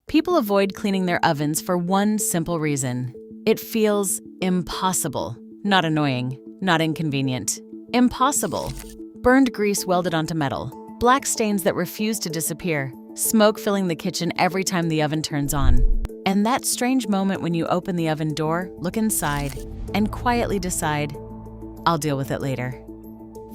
People avoid cleaning their ovens for one simple reason. It feels impossible. Not annoying, not inconvenient. Impossible. Burned grease welded onto metal, black stains that refuse to disappear, smoke filling the kitchen every time the oven turns on. And that strange moment when you open the oven door, look inside, and quietly decide, I'll deal with it later.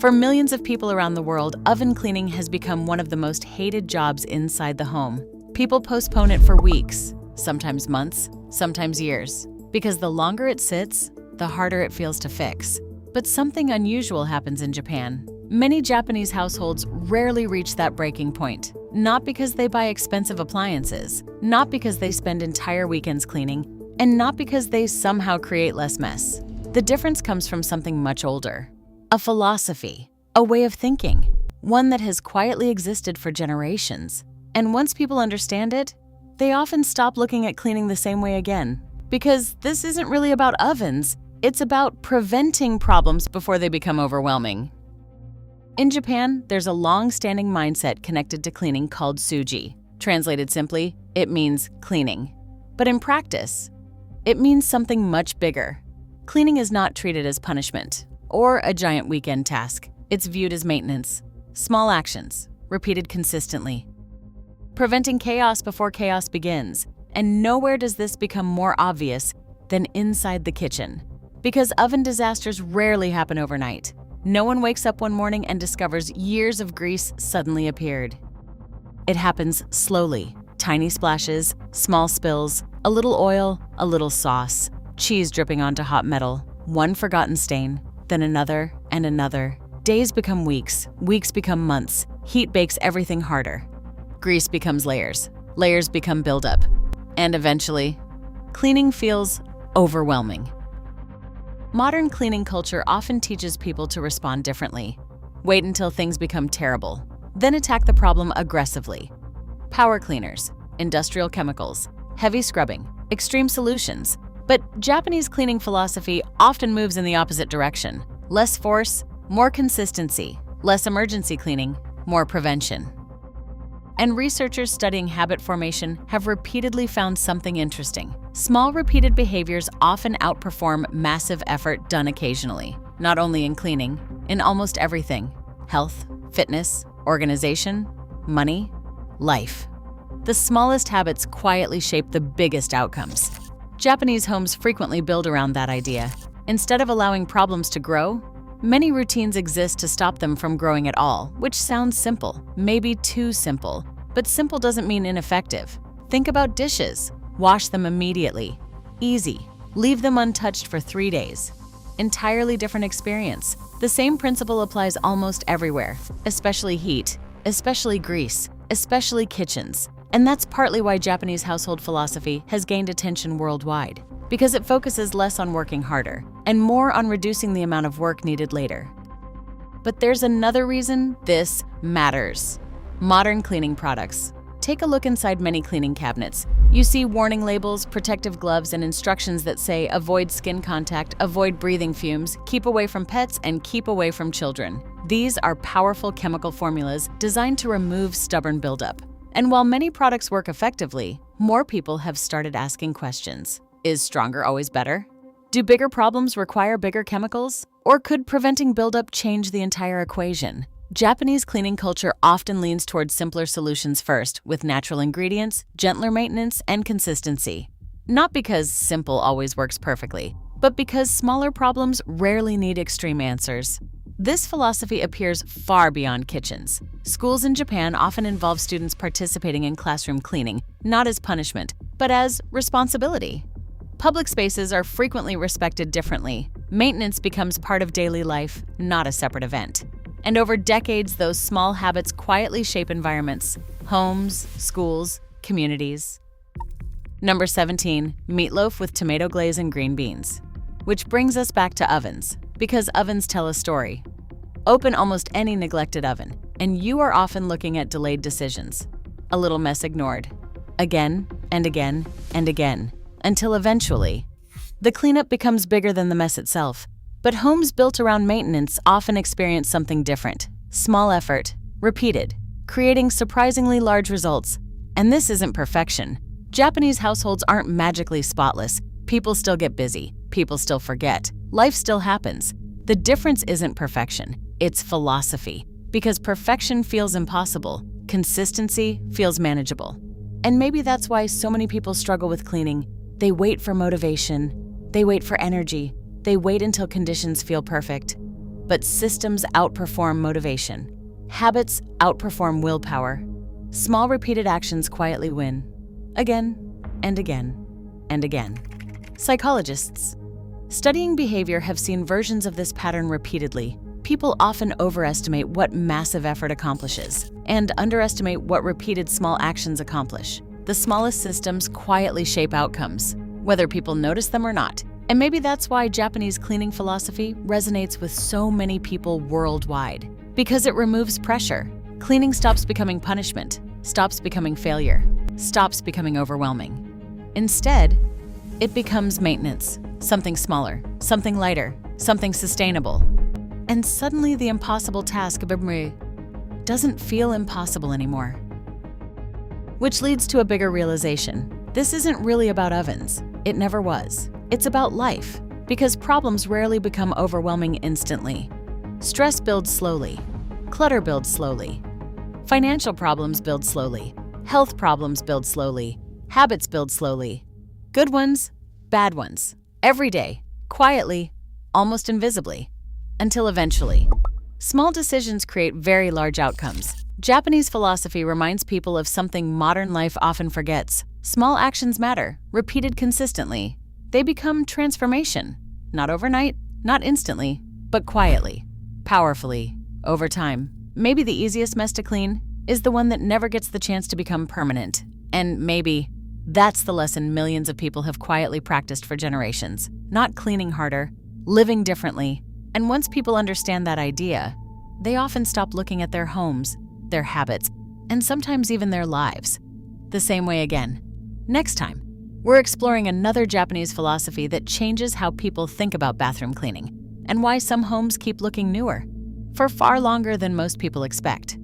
For millions of people around the world, oven cleaning has become one of the most hated jobs inside the home. People postpone it for weeks, sometimes months, sometimes years, because the longer it sits, the harder it feels to fix. But something unusual happens in Japan. Many Japanese households rarely reach that breaking point, not because they buy expensive appliances, not because they spend entire weekends cleaning, and not because they somehow create less mess. The difference comes from something much older. A philosophy, a way of thinking, one that has quietly existed for generations. And once people understand it, they often stop looking at cleaning the same way again. Because this isn't really about ovens, it's about preventing problems before they become overwhelming. In Japan, there's a long-standing mindset connected to cleaning called suji. Translated simply, it means cleaning. But in practice, it means something much bigger. Cleaning is not treated as punishment or a giant weekend task. It's viewed as maintenance, small actions, repeated consistently. Preventing chaos before chaos begins, and nowhere does this become more obvious than inside the kitchen. Because oven disasters rarely happen overnight. No one wakes up one morning and discovers years of grease suddenly appeared. It happens slowly, tiny splashes, small spills, a little oil, a little sauce, cheese dripping onto hot metal, one forgotten stain, then another and another. Days become weeks, weeks become months, heat bakes everything harder. Grease becomes layers, layers become buildup, and eventually, cleaning feels overwhelming. Modern cleaning culture often teaches people to respond differently. Wait until things become terrible, then attack the problem aggressively. Power cleaners, industrial chemicals, heavy scrubbing, extreme solutions. But Japanese cleaning philosophy often moves in the opposite direction. Less force, more consistency, less emergency cleaning, more prevention. And researchers studying habit formation have repeatedly found something interesting. Small repeated behaviors often outperform massive effort done occasionally, not only in cleaning, in almost everything: health, fitness, organization, money, life. The smallest habits quietly shape the biggest outcomes. Japanese homes frequently build around that idea. Instead of allowing problems to grow, many routines exist to stop them from growing at all, which sounds simple, maybe too simple. But simple doesn't mean ineffective. Think about dishes. Wash them immediately. Easy. Leave them untouched for 3 days. Entirely different experience. The same principle applies almost everywhere, especially heat, especially grease, especially kitchens. And that's partly why Japanese household philosophy has gained attention worldwide, because it focuses less on working harder and more on reducing the amount of work needed later. But there's another reason this matters. Modern cleaning products. Take a look inside many cleaning cabinets. You see warning labels, protective gloves, and instructions that say avoid skin contact, avoid breathing fumes, keep away from pets, and keep away from children. These are powerful chemical formulas designed to remove stubborn buildup. And while many products work effectively, more people have started asking questions. Is stronger always better? Do bigger problems require bigger chemicals? Or could preventing buildup change the entire equation? Japanese cleaning culture often leans towards simpler solutions first, with natural ingredients, gentler maintenance, and consistency. Not because simple always works perfectly, but because smaller problems rarely need extreme answers. This philosophy appears far beyond kitchens. Schools in Japan often involve students participating in classroom cleaning, not as punishment, but as responsibility. Public spaces are frequently respected differently. Maintenance becomes part of daily life, not a separate event. And over decades, those small habits quietly shape environments: homes, schools, communities. Number 17, meatloaf with tomato glaze and green beans. Which brings us back to ovens, because ovens tell a story. Open almost any neglected oven, and you are often looking at delayed decisions. A little mess ignored. Again and again and again, until eventually, the cleanup becomes bigger than the mess itself. But homes built around maintenance often experience something different. Small effort, repeated, creating surprisingly large results. And this isn't perfection. Japanese households aren't magically spotless. People still get busy. People still forget. Life still happens. The difference isn't perfection, it's philosophy. Because perfection feels impossible, consistency feels manageable. And maybe that's why so many people struggle with cleaning. They wait for motivation, they wait for energy, they wait until conditions feel perfect. But systems outperform motivation. Habits outperform willpower. Small repeated actions quietly win. Again and again and again. Psychologists studying behavior have seen versions of this pattern repeatedly. People often overestimate what massive effort accomplishes and underestimate what repeated small actions accomplish. The smallest systems quietly shape outcomes, whether people notice them or not. And maybe that's why Japanese cleaning philosophy resonates with so many people worldwide. Because it removes pressure. Cleaning stops becoming punishment, stops becoming failure, stops becoming overwhelming. Instead, it becomes maintenance, something smaller, something lighter, something sustainable. And suddenly the impossible task doesn't feel impossible anymore. Which leads to a bigger realization. This isn't really about ovens. It never was. It's about life, because problems rarely become overwhelming instantly. Stress builds slowly. Clutter builds slowly. Financial problems build slowly. Health problems build slowly. Habits build slowly. Good ones, bad ones. Every day, quietly, almost invisibly. Until eventually, small decisions create very large outcomes. Japanese philosophy reminds people of something modern life often forgets. Small actions matter, repeated consistently. They become transformation. Not overnight, not instantly, but quietly, powerfully, over time. Maybe the easiest mess to clean is the one that never gets the chance to become permanent. And maybe that's the lesson millions of people have quietly practiced for generations. Not cleaning harder, living differently. And once people understand that idea, they often stop looking at their homes, their habits, and sometimes even their lives the same way again. Next time, we're exploring another Japanese philosophy that changes how people think about bathroom cleaning and why some homes keep looking newer for far longer than most people expect.